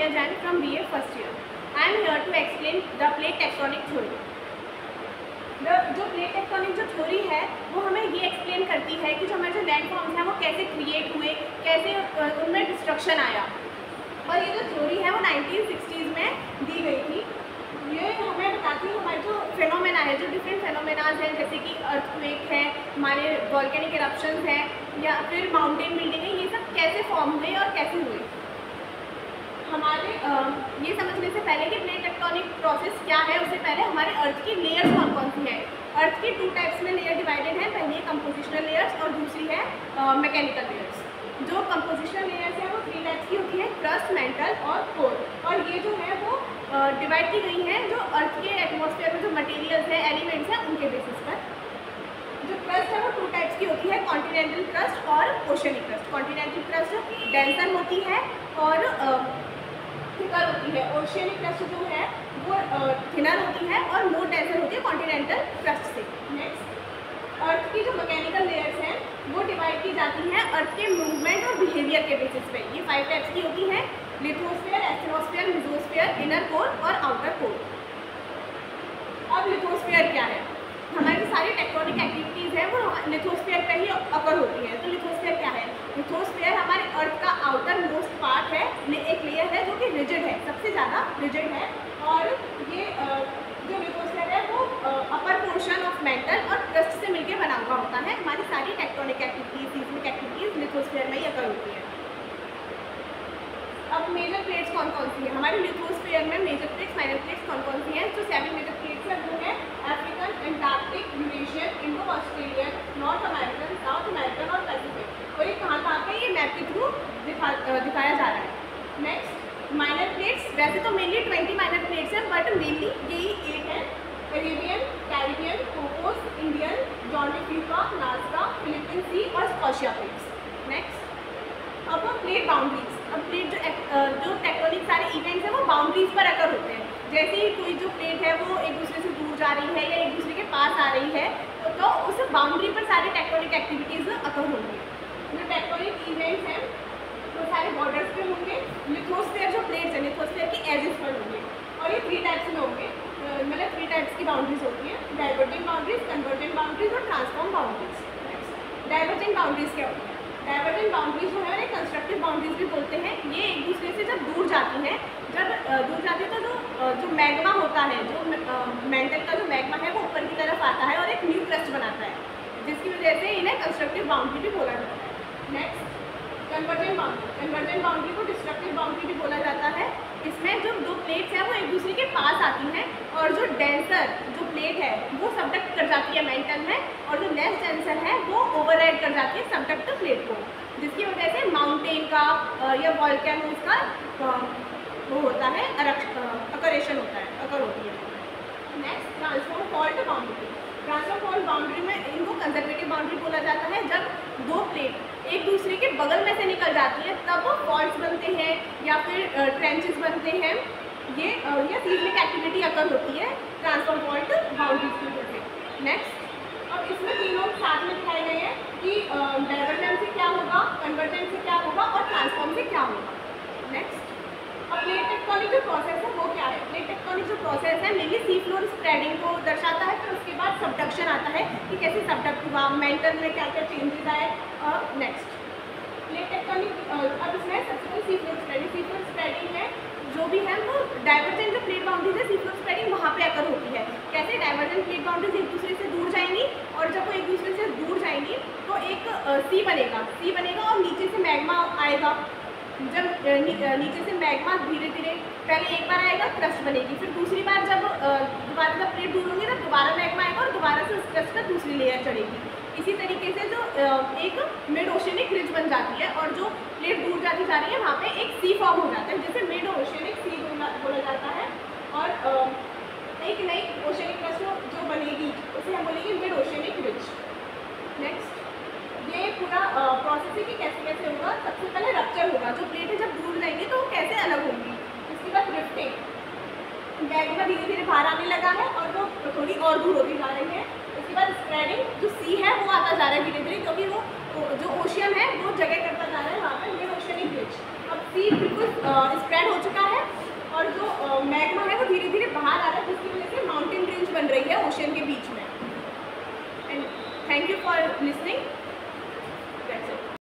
Soumya Jain from BA first year. I am here to explain the plate tectonic theory. जो plate tectonic जो theory है वो हमें ये एक्सप्लेन करती है कि जो हमारे जो लैंड फॉर्म्स हैं वो कैसे क्रिएट हुए, कैसे उनमें डिस्ट्रक्शन आया। और ये जो थ्योरी है वो 1960s में दी गई थी। ये हमें बताती है हमारे जो फेनोमेना है, जो डिफरेंट फेनोमेनाज हैं, जैसे कि अर्थक्वेक है, हमारे वॉल्केनिक इरप्शंस हैं, या फिर माउंटेन बिल्डिंग है, ये सब कैसे फॉर्म हुए और कैसे हुए। हमारे ये समझने से पहले कि प्लेट टेक्टोनिक प्रोसेस क्या है, उससे पहले हमारे अर्थ की लेयर्स कौन कौन सी है। अर्थ की 2 टाइप्स में लेयर डिवाइडेड है, पहली है कंपोजिशनल लेयर्स और दूसरी है मैकेनिकल लेयर्स। जो कंपोजिशनल लेयर्स है वो 3 टाइप्स की होती है, क्रस्ट, मेंटल और कोर। और ये जो है वो डिवाइड की गई हैं जो अर्थ के एटमॉस्फेयर में जो मटेरियल्स हैं, एलिमेंट्स हैं, उनके बेसिस पर। जो क्रस्ट है वो 2 टाइप्स की होती है, कॉन्टिनेंटल क्रस्ट और oceanic crust. Continental crust denser होती है और थिकर होती है। ओशियनिक क्रस्ट जो है वो थिनर होती है और मोर डेंसर होती है कॉन्टिनेंटल क्रस्ट से। नेक्स्ट, अर्थ की जो मैकेनिकल लेयर्स हैं वो डिवाइड की जाती हैं अर्थ के मूवमेंट और बिहेवियर के बेसिस पे। ये 5 टाइप्स की होती हैं, लिथोस्फीयर, एस्टेनोस्फीयर, मेसोस्फीयर, इनर कोर और आउटर कोर। अब लिथोस्फीयर क्या है? हमारी सारी टेक्टोनिक एक्टिविटीज़ है वो लिथोस्फीयर पे ही अकर होती है। तो लिथोस्फीयर क्या है? लिथोस्फीयर हमारे अर्थ का आउटर मोस्ट पार्ट है, एक लेयर है जो कि रिजिड है, सबसे ज़्यादा रिजिड है। और ये जो लिथोस्फीयर है वो अपर पोर्शन ऑफ मेंटल और क्रस्ट से मिलकर बना हुआ होता है। हमारी सारी tectonic activities, seismic activities lithosphere में ही अकर होती है। अब मेजर प्लेट्स कौन कौन सी है? हमारे लिथोस्फीयर में मेजर प्लेट्स, माइनर प्लेट्स कौन कौन सी हैं? जो 7 मेजर प्लेट्स है वो है African, Antarctic, Eurasian, Indo Australian, north American, south American और पैसिफिक। और ये कहाँ पे ये मैप के थ्रू दिखाया जा रहा है। Next, minor plates. वैसे तो मेनली 20 माइनर प्लेट्स हैं, बट मेनली यही 8 है, Arabian, Caribbean, Cocos, Indian, Juan de Fuca, Nazca, Philippine Sea और स्कॉशिया प्लेट्स। नेक्स्ट, अब प्लेट बाउंड्रीज। अब प्लेट जो टेक्टोनिक सारे इवेंट्स हैं वो बाउंड्रीज पर अकर होते हैं। जैसे ही कोई जो प्लेट है वो एक दूसरे से दूर जा रही है या एक दूसरे के पास आ रही है तो उस बाउंड्री पर सारी टेक्टोनिक एक्टिविटीज़ अकर होंगी। जो टेक्टोनिक इवेंट्स हैं वो सारे बॉर्डर्स पे होंगे। लिथोस्फीयर जो प्लेट्स हैं लिथोस्फीयर की एजेस पर होंगे और ये 3 टाइप्स में होंगे, मतलब 3 टाइप्स की बाउंड्रीज होती हैं, डाइवर्जेंट बाउंड्रीज, कन्वर्जेंट बाउंड्रीज और ट्रांसफॉर्म बाउंड्रीज। डाइवर्जेंट बाउंड्रीज क्या होती है? डाइवर्जेंट बाउंड्रीज जो है और कंस्ट्रक्टिव बाउंड्रीज भी बोलते हैं। ये एक दूसरे से जब दूर जाती हैं, तो जो मैग्मा होता है, जो मेंटल का जो मैग्मा है वो ऊपर की तरफ आता है और एक न्यू क्रस्ट बनाता है, जिसकी वजह से इन्हें कंस्ट्रक्टिव बाउंड्री भी बोला जाता है। Next, convergent boundary. Convergent boundary को डिस्ट्रक्टिव बाउंड्री भी बोला जाता है। इसमें जो 2 प्लेट्स हैं वो एक दूसरे के पास आती हैं और जो डेंसर जो प्लेट है वो सबडक्ट कर जाती है मेंटल में, और जो लेस डेंसर है वो ओवरराइड कर जाती है सबडक्ट प्लेट को, जिसकी वजह से माउंटेन का या वॉल्केनोज का वो होता है, अकरेशन होता है, अकर होती है। Next, transform fault boundary. Transform fault boundary में इनको कंजर्वेटिव बाउंड्री बोला जाता है। जब 2 प्लेट एक दूसरे के बगल में से निकल जाती है तब फॉल्ट्स बनते हैं या फिर ट्रेंचेस बनते हैं। ये सीस्मिक एक्टिविटी अकर होती है ट्रांसफॉर्म फॉल्ट बाउंड्रीज की वजह से। नेक्स्ट, अब इसमें तीनों साथ में दिखाए गए हैं कि डाइवर्जेंट से क्या होगा, कन्वर्जेंट से क्या होगा और ट्रांसफॉर्म से क्या होगा। नेक्स्ट, अब प्लेट टेक्टोनिक जो प्रोसेस है वो क्या है? प्लेट टेक्टोनिक जो प्रोसेस है मेनली सी फ्लोर स्प्रेडिंग को दर्शाता है, फिर उसके बाद सबडक्शन आता है कि कैसे सबडक्ट हुआ, मेंटल में क्या क्या चेंजेस आए। नेक्स्ट, प्लेट टेक्टोनिक, अब इसमें सबसे पहले sea floor spreading. Sea floor spreading है जो भी है वो डाइवर्जेंट जो प्लेट बाउंड्रीज है, सी फ्लोर स्प्रेडिंग वहाँ पे अकर होती है। कैसे? डाइवर्जेंट प्लेट बाउंड्रीज एक दूसरे से दूर जाएंगी और जब वो एक दूसरे से दूर जाएंगी तो एक सी बनेगा और नीचे से मैग्मा आएगा। जब नीचे से मैग्मा धीरे धीरे पहले एक बार आएगा, क्रस्ट बनेगी, फिर दूसरी बार जब दोबारा जब प्लेट दूर होंगी तब दोबारा मैग्मा आएगा और दोबारा से उस क्रस्ट पर दूसरी लेयर चढ़ेगी। इसी तरीके से जो एक मिड ओशियनिक रिज बन जाती है और जो प्लेट दूर जाती जा रही है वहाँ पे एक सी फॉर्म हो जाता है, जिसे मिड ओशियनिक सी बोला जाता है। और एक नई ओशियनिक क्रस्ट जो बनेगी उसे हम बोलेंगे मिड ओशियनिक रिज। नेक्स्ट, ये पूरा प्रोसेस है कि कैसे कैसे होगा। सबसे पहले रप्चर होगा, जो प्लेट है जब दूर जाएंगी तो वो कैसे अलग होंगी। इसके बाद ड्रिफ्टिंग, मैग्मा धीरे धीरे बाहर आने लगा है और वो थोड़ी और दूर होती जा रही है। उसके बाद स्प्रेडिंग, जो सी है वो आता जा रहा है धीरे धीरे, क्योंकि वो जो ओशियन है वो जगह करता जा रहा है वहाँ पर मिड ओशियनिक रिज। अब सी बिल्कुल स्प्रेड हो चुका है है ओशन के बीच में। And thank you for listening.